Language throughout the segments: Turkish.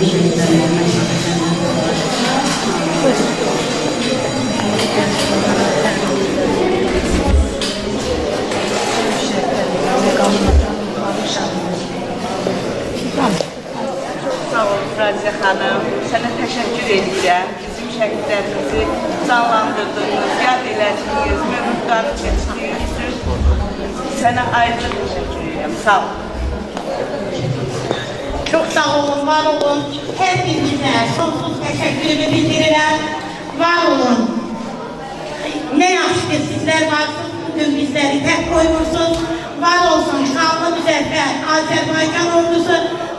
Sağ ol Raziyə xanım, sənə təşəkkür edirəm. Bizim şəhidlərimizi canlandırdınız, yad elədiniz, mövludlarını keçdiniz. Sənə ayrıca təşəkkür edirəm, sağ ol. Çok sağ olun, var olun. Hepinize sonsuz teşekkürümü bildirirəm. Var olun. Ne yaxşı ki sizler varsınız, bugün bizleri tek koymursunuz. Var olsun şanlı müzəffər Azərbaycan ordusu.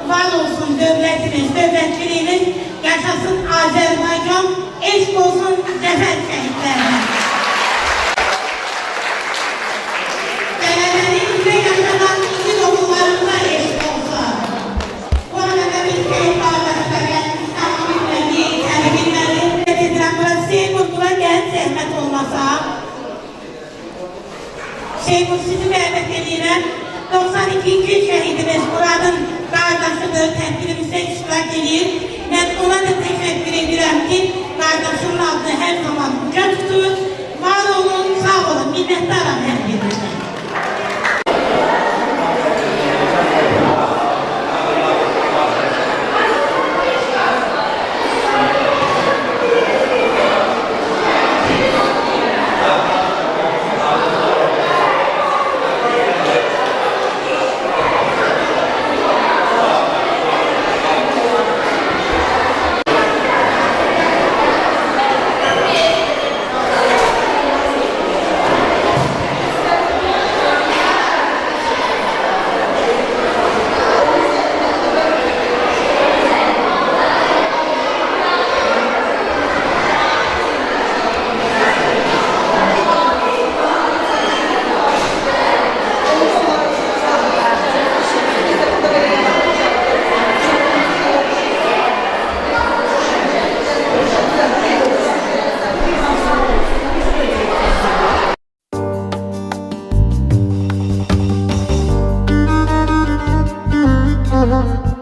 Var olsun devletiniz, devletçiliğiniz. Yaşasın Azerbaycan, eşk olsun zafer şehitlerine. Senelerimizde yaşanan iyi doğumlarımıza eşk olsun. Bu arada biz şehit kardeşlere İstanbul bilmeli, seni bilmeli. Demokrasiye kurtula gel zahmet olmasa. Şeyhul sizi davet edirəm. 92. şehidimiz Murad'ın kardeşidir, tedbirimizde iştirak edir. Ben ona da teşekkür edirəm ki, kardeşimin adını her zaman uca tutur. Var olun, sağ olun, minnettarım her birine. Müzik